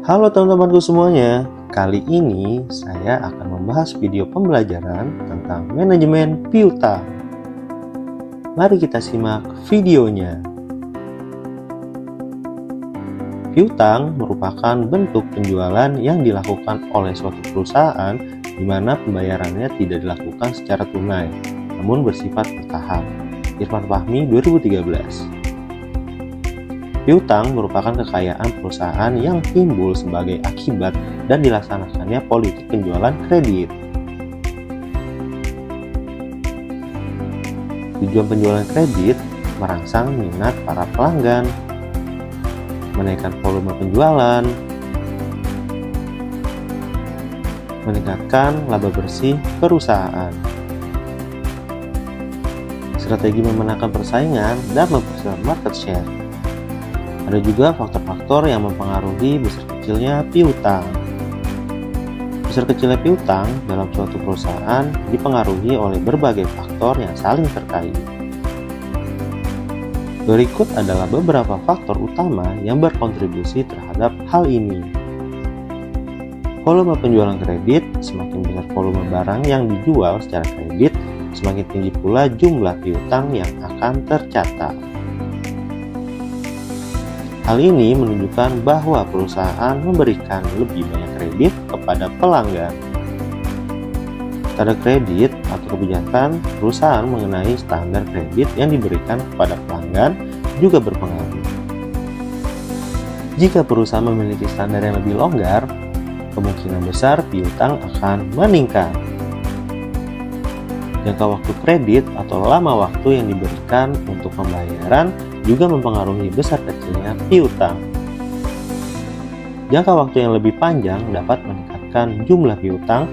Halo teman-temanku semuanya, kali ini saya akan membahas video pembelajaran tentang manajemen piutang. Mari kita simak videonya. Piutang merupakan bentuk penjualan yang dilakukan oleh suatu perusahaan di mana pembayarannya tidak dilakukan secara tunai, namun bersifat bertahap. Irfan Fahmi 2013. Piutang merupakan kekayaan perusahaan yang timbul sebagai akibat dan dilaksanakannya politik penjualan kredit. Tujuan penjualan kredit merangsang minat para pelanggan, menaikkan volume penjualan, meningkatkan laba bersih perusahaan. Strategi memenangkan persaingan dan memperluas market share. Ada juga faktor-faktor yang mempengaruhi besar kecilnya piutang. Besar kecilnya piutang dalam suatu perusahaan dipengaruhi oleh berbagai faktor yang saling terkait. Berikut adalah beberapa faktor utama yang berkontribusi terhadap hal ini. Volume penjualan kredit, semakin besar volume barang yang dijual secara kredit, semakin tinggi pula jumlah piutang yang akan tercatat. Hal ini menunjukkan bahwa perusahaan memberikan lebih banyak kredit kepada pelanggan. Standar kredit atau kebijakan perusahaan mengenai standar kredit yang diberikan kepada pelanggan juga berpengaruh. Jika perusahaan memiliki standar yang lebih longgar, kemungkinan besar piutang akan meningkat. Jangka waktu kredit atau lama waktu yang diberikan untuk pembayaran juga mempengaruhi besar kecilnya piutang. Jangka waktu yang lebih panjang dapat meningkatkan jumlah piutang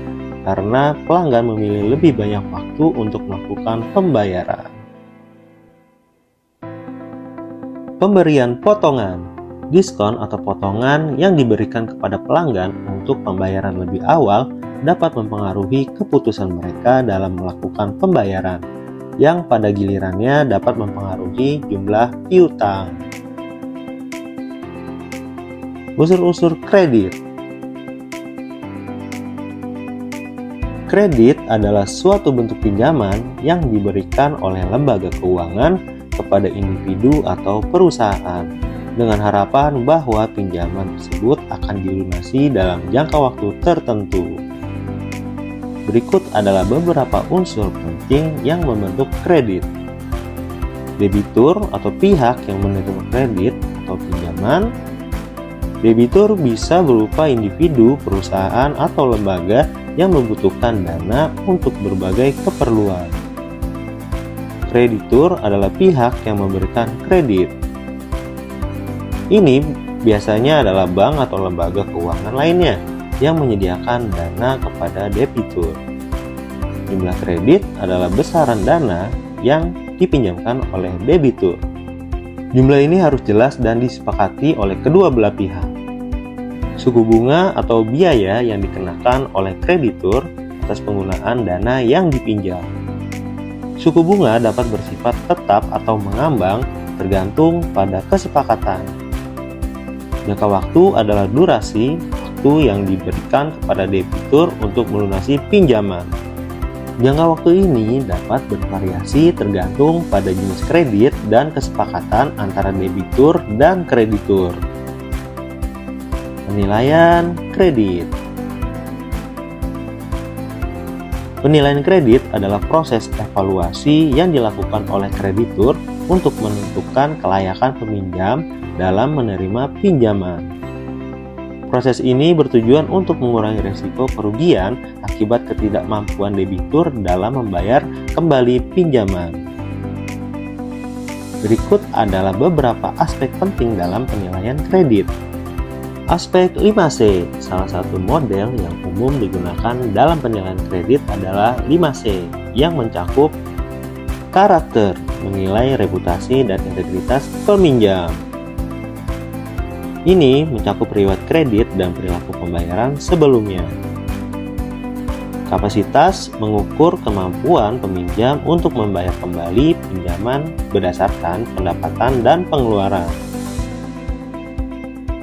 karena pelanggan memilih lebih banyak waktu untuk melakukan pembayaran. Pemberian potongan, diskon atau potongan yang diberikan kepada pelanggan untuk pembayaran lebih awal dapat mempengaruhi keputusan mereka dalam melakukan pembayaran, yang pada gilirannya dapat mempengaruhi jumlah piutang. Unsur-unsur kredit. Kredit adalah suatu bentuk pinjaman yang diberikan oleh lembaga keuangan kepada individu atau perusahaan dengan harapan bahwa pinjaman tersebut akan dilunasi dalam jangka waktu tertentu. Berikut adalah beberapa unsur penting yang membentuk kredit. Debitur atau pihak yang menerima kredit atau pinjaman. Debitur bisa berupa individu, perusahaan, atau lembaga yang membutuhkan dana untuk berbagai keperluan. Kreditur adalah pihak yang memberikan kredit. Ini biasanya adalah bank atau lembaga keuangan lainnya yang menyediakan dana kepada debitur. Jumlah kredit adalah besaran dana yang dipinjamkan oleh debitur. Jumlah ini harus jelas dan disepakati oleh kedua belah pihak. Suku bunga atau biaya yang dikenakan oleh kreditur atas penggunaan dana yang dipinjam. Suku bunga dapat bersifat tetap atau mengambang tergantung pada kesepakatan. Jangka waktu adalah durasi yang diberikan kepada debitur untuk melunasi pinjaman. Jangka waktu ini dapat bervariasi tergantung pada jenis kredit dan kesepakatan antara debitur dan kreditur. Penilaian kredit. Penilaian kredit adalah proses evaluasi yang dilakukan oleh kreditur untuk menentukan kelayakan peminjam dalam menerima pinjaman. Proses ini bertujuan untuk mengurangi risiko kerugian akibat ketidakmampuan debitur dalam membayar kembali pinjaman. Berikut adalah beberapa aspek penting dalam penilaian kredit. Aspek 5C, salah satu model yang umum digunakan dalam penilaian kredit adalah 5C, yang mencakup karakter, menilai reputasi dan integritas peminjam. Ini mencakup riwayat kredit dan perilaku pembayaran sebelumnya. Kapasitas mengukur kemampuan peminjam untuk membayar kembali pinjaman berdasarkan pendapatan dan pengeluaran.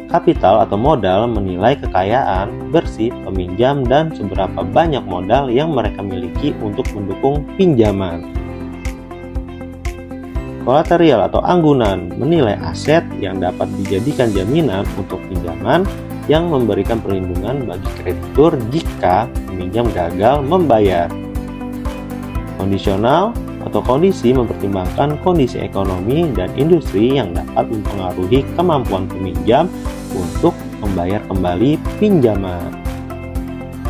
Kapital atau modal menilai kekayaan bersih peminjam dan seberapa banyak modal yang mereka miliki untuk mendukung pinjaman. Kolateral atau anggunan menilai aset yang dapat dijadikan jaminan untuk pinjaman yang memberikan perlindungan bagi kreditur jika peminjam gagal membayar. Kondisional atau kondisi mempertimbangkan kondisi ekonomi dan industri yang dapat mempengaruhi kemampuan peminjam untuk membayar kembali pinjaman.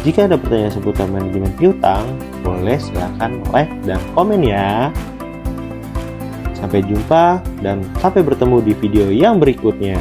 Jika ada pertanyaan seputar manajemen piutang, boleh silakan like dan komen ya. Sampai jumpa dan sampai bertemu di video yang berikutnya.